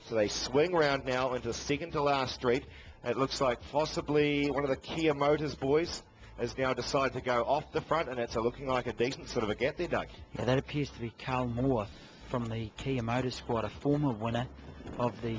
So they swing round now into second to last straight. It looks like possibly one of the Kia Motors boys has now decided to go off the front, and it's looking like a decent sort of a gap there, Doug. Yeah, that appears to be Carl Moore from the Kia Motors squad, a former winner of the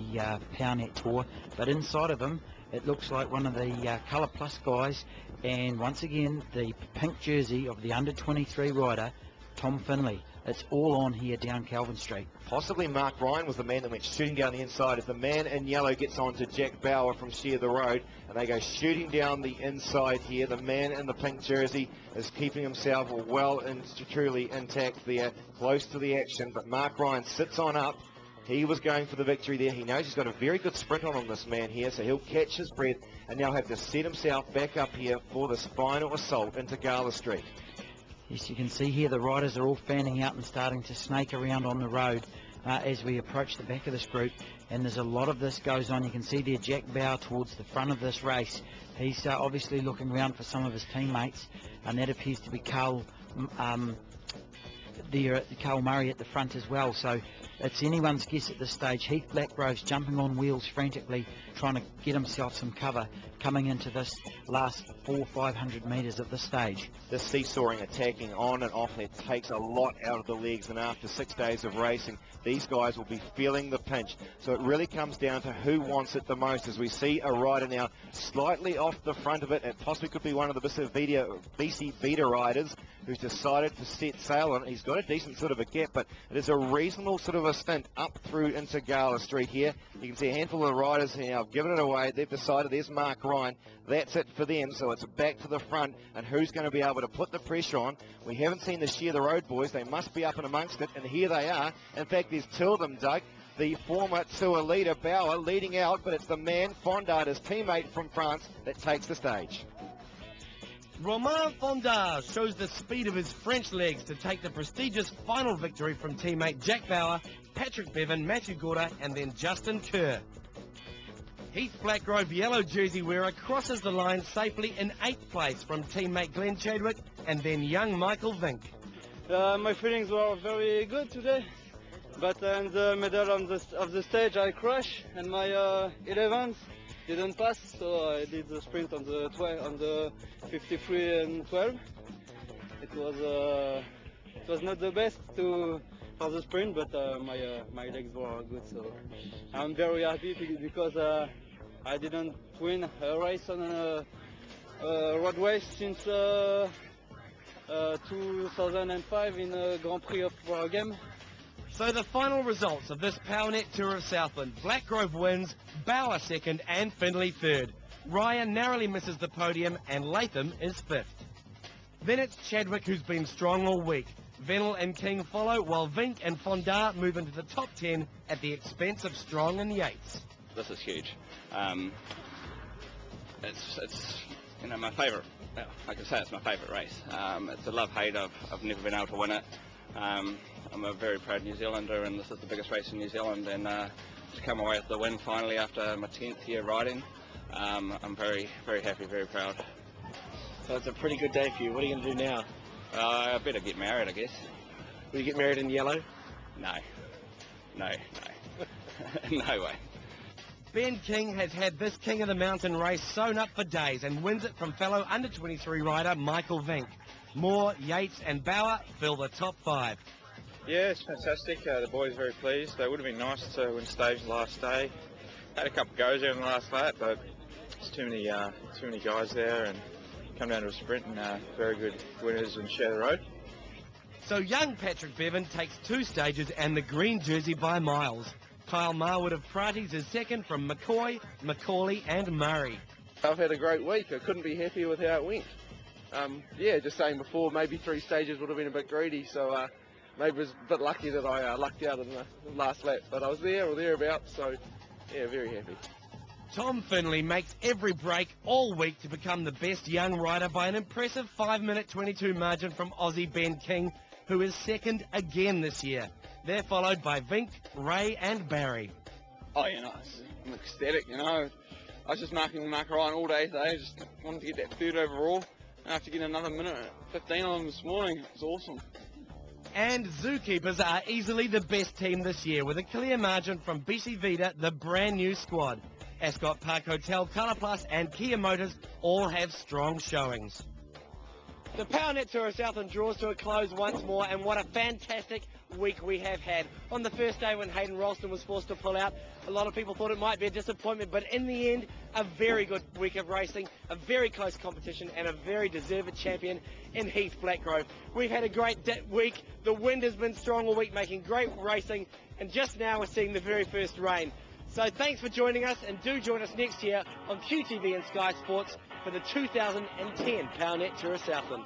PowerNet Tour. But inside of him, it looks like one of the Colour Plus guys, and once again, the pink jersey of the under-23 rider, Tom Finley. It's all on here down Kelvin Street. Possibly Mark Ryan was the man that went shooting down the inside as the man in yellow gets on to Jack Bauer from Share the Road, and they go shooting down the inside here. The man in the pink jersey is keeping himself well and truly intact there, close to the action, but Mark Ryan sits on up. He was going for the victory there. He knows he's got a very good sprint on this man here, so he'll catch his breath and now have to set himself back up here for this final assault into Gala Street. Yes, you can see here the riders are all fanning out and starting to snake around on the road as we approach the back of this group, and there's a lot of this goes on. You can see there Jack Bauer towards the front of this race. He's obviously looking around for some of his teammates, and that appears to be Carl Murray at the front as well. So it's anyone's guess at this stage. Heath Blackgrove's jumping on wheels frantically, trying to get himself some cover coming into this last 400-500 metres of the stage. This seesawing, attacking on and off, it takes a lot out of the legs, and after 6 days of racing, these guys will be feeling the pinch. So it really comes down to who wants it the most, as we see a rider now slightly off the front of it. It possibly could be one of the BC Vita riders who's decided to set sail on it. He's got a decent sort of a gap, but it is a reasonable sort of a stint up through into Gala Street here. You can see a handful of the riders now have given it away. They've decided there's Mark Ryan. That's it for them, so it's back to the front, and who's going to be able to put the pressure on? We haven't seen the Share the Road boys. They must be up and amongst it, and here they are. In fact, there's two of them, Doug. The former tour leader, Bauer, leading out, but it's the man, Fondard, his teammate from France, that takes the stage. Romain Fondard shows the speed of his French legs to take the prestigious final victory from teammate Jack Bauer, Patrick Bevan, Matthew Gorda, and then Justin Kerr. Heath Blackgrove, yellow jersey wearer, crosses the line safely in 8th place from teammate Glenn Chadwick and then young Michael Vink. My feelings were very good today, but in the middle of the stage I crashed and my 11th didn't pass, so I did the sprint on the 53 and 12. It was not the best for the sprint, but my legs were good, so I'm very happy because I didn't win a race on a road race since 2005 in a Grand Prix of Wargame. So the final results of this PowerNet Tour of Southland: Blackgrove wins, Bauer second and Findlay third. Ryan narrowly misses the podium and Latham is 5th. Then it's Chadwick who's been strong all week. Venel and King follow, while Vink and Fondard move into the top 10 at the expense of Strong and Yates. This is huge. It's my favourite. I can say it's my favourite race. It's a love-hate. I've never been able to win it. I'm a very proud New Zealander, and this is the biggest race in New Zealand. And to come away with the win finally after my 10th year riding, I'm very, very happy, very proud. So it's a pretty good day for you. What are you going to do now? I better get married, I guess. Will you get married in yellow? No. No way. Ben King has had this King of the Mountain race sewn up for days and wins it from fellow under-23 rider Michael Vink. Moore, Yates and Bauer fill the top 5. Yeah, it's fantastic. The boys are very pleased. It would have been nice to win stage the last day. Had a couple of goes there in the last lap, but there's too many guys there, and come down to a sprint, and very good winners and Share the Road. So young Patrick Bevan takes 2 stages and the green jersey by miles. Kyle Marwood of Praties is second from McCoy, Macaulay and Murray. I've had a great week. I couldn't be happier with how it went. Yeah, just saying before, maybe 3 stages would have been a bit greedy, so maybe it was a bit lucky that I lucked out in the last lap, but I was there or thereabouts, so yeah, very happy. Tom Finley makes every break all week to become the best young rider by an impressive 5-minute 22 margin from Aussie Ben King, who is second again this year. They're followed by Vink, Ray and Barry. Oh, I'm ecstatic, I was just marking Mark Ryan all day today, just wanted to get that 3rd overall. And after getting another minute 15 on him this morning, it was awesome. And Zookeepers are easily the best team this year, with a clear margin from BC Vida, the brand new squad. Ascot Park Hotel, Colour Plus and Kia Motors all have strong showings. The PowerNet Tour of Southland draws to a close once more, and what a fantastic week we have had. On the first day when Hayden Ralston was forced to pull out, a lot of people thought it might be a disappointment, but in the end, a very good week of racing, a very close competition, and a very deserved champion in Heath Blackgrove. We've had a great week. The wind has been strong all week, making great racing, and just now we're seeing the very first rain. So thanks for joining us, and do join us next year on QTV and Sky Sports for the 2010 PowerNet Tour of Southland.